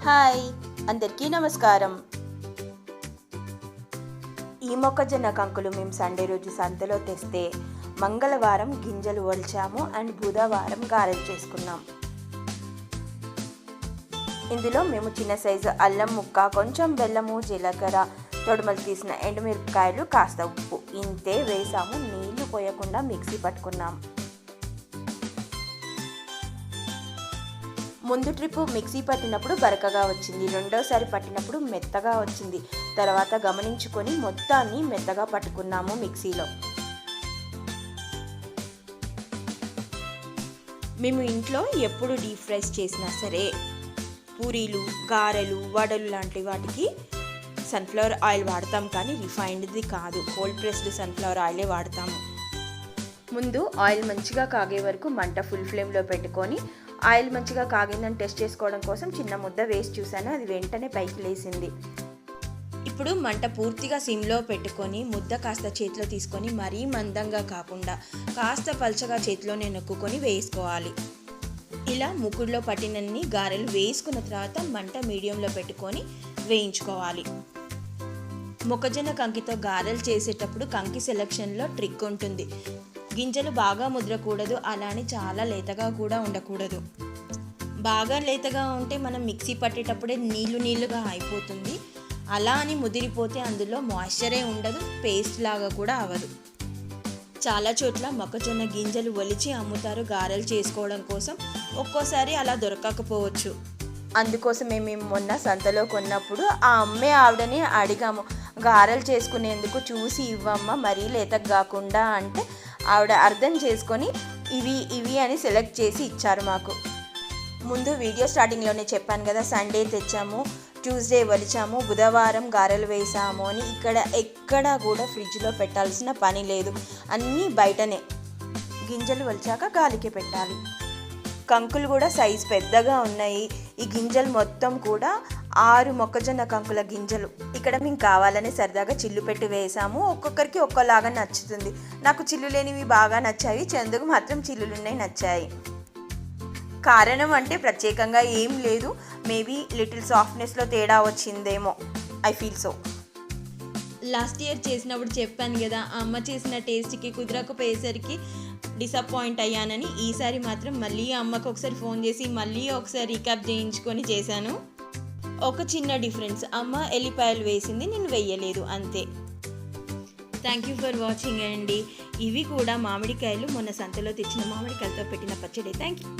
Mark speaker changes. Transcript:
Speaker 1: Hi అందరికీ నమస్కారం. ఈ మొక్కజొన్న కంకులు మేము సండే రోజు సంతలో తెస్తే మంగళవారం గింజలు ఒలిచాము అండ్ బుధవారం గారెలు చేసుకున్నాం. ఇందులో మేము చిన్న సైజు అల్లం ముక్క, కొంచెం బెల్లము, జీలకర్ర, తొడుమలు తీసిన ఎండుమిరపకాయలు, కాస్త ఉప్పు ఇంతే వేసాము. నీళ్లు పోయకుండా మిక్సీ పట్టుకున్నాం. ముందు ట్రిప్పు మిక్సీ పట్టినప్పుడు బరకగా వచ్చింది, రెండోసారి పట్టినప్పుడు మెత్తగా వచ్చింది. తర్వాత గమనించుకొని మొత్తాన్ని మెత్తగా పట్టుకున్నాము మిక్సీలో. మేము ఇంట్లో ఎప్పుడు డీప్ ఫ్రైస్ చేసినా సరే పూరీలు, గారెలు, వడలు లాంటి వాటికి సన్ఫ్లవర్ ఆయిల్ వాడతాం, కానీ రిఫైన్డ్ది కాదు, కోల్డ్ ప్రెస్డ్ సన్ఫ్లవర్ ఆయిలే వాడతాము. ముందు ఆయిల్ మంచిగా కాగే వరకు మంట ఫుల్ ఫ్లేమ్లో పెట్టుకొని ఆయిల్ మంచిగా కాగిందని టెస్ట్ చేసుకోవడం కోసం చిన్న ముద్ద వేసి చూశాను. అది వెంటనే పైకి లేసింది. ఇప్పుడు మంట పూర్తిగా సిమ్లో పెట్టుకొని ముద్ద కాస్త చేతిలో తీసుకొని మరీ మందంగా కాకుండా కాస్త పల్చగా చేతిలోనే నొక్కుకొని వేసుకోవాలి. ఇలా ముక్కుడులో పట్టినన్ని గారెలు వేసుకున్న తర్వాత మంట మీడియంలో పెట్టుకొని వేయించుకోవాలి. మొక్కజొన్న కంకితో గారెలు చేసేటప్పుడు కంకి సెలెక్షన్లో ట్రిక్ ఉంటుంది. గింజలు బాగా ముద్రకూడదు, అలానే చాలా లేతగా కూడా ఉండకూడదు. బాగా లేతగా ఉంటే మనం మిక్సీ పట్టేటప్పుడే నీళ్ళుగా అయిపోతుంది. అలా అని ముదిరిపోతే అందులో మాయిశ్చరే ఉండదు, పేస్ట్ లాగా కూడా అవ్వదు. చాలా చోట్ల మొక్కజొన్న గింజలు ఒలిచి అమ్ముతారు గారెలు చేసుకోవడం కోసం. ఒక్కోసారి అలా దొరకకపోవచ్చు. అందుకోసమే మేము మొన్న సంతలో కొన్నప్పుడు ఆ అమ్మే ఆవిడని అడిగాము, గారెలు చేసుకునేందుకు చూసి ఇవ్వమ్మ, మరీ లేతగా కాకుండా అంటే ఆవిడ అర్థం చేసుకొని ఇవి అని సెలెక్ట్ చేసి ఇచ్చారు మాకు. ముందు వీడియో స్టార్టింగ్లోనే చెప్పాను కదా, సండే తెచ్చాము, ట్యూస్డే ఒలిచాము, బుధవారం గారెలు వేసాము అని. ఇక్కడ ఎక్కడా కూడా ఫ్రిడ్జ్లో పెట్టాల్సిన పని లేదు, అన్నీ బయటనే. గింజలు ఒలిచాక గాలికి పెట్టాలి. కంకులు కూడా సైజు పెద్దగా ఉన్నాయి. ఈ గింజలు మొత్తం కూడా 6 మొక్కజొన్న కంకుల గింజలు. ఇక్కడ మేము కావాలని సరదాగా చిల్లు పెట్టి వేసాము. ఒక్కొక్కరికి ఒక్కోలాగా నచ్చుతుంది. నాకు చిల్లు లేనివి బాగా నచ్చాయి, చందుకు మాత్రం చిల్లులున్నాయి నచ్చాయి. కారణం అంటే ప్రత్యేకంగా ఏం లేదు, మేబీ లిటిల్ సాఫ్ట్నెస్లో తేడా వచ్చిందేమో, I feel so. Last year చేసినప్పుడు చెప్పాను కదా, అమ్మ చేసిన టేస్ట్కి కుదరకపోయేసరికి డిసప్పాయింట్ అయ్యానని. ఈసారి మాత్రం మళ్ళీ అమ్మకు ఒకసారి ఫోన్ చేసి మళ్ళీ ఒకసారి రీక్యాప్ చేయించుకొని చేశాను. ఒక చిన్న డిఫరెన్స్, అమ్మ ఎల్లిపాయలు వేసింది, నేను వెయ్యలేదు, అంతే. థ్యాంక్ యూ ఫర్ వాచింగ్ అండి. ఇవి కూడా మామిడికాయలు, మొన్న సంతలో తెచ్చిన మామిడికాయలతో పెట్టిన పచ్చడి. Thank you.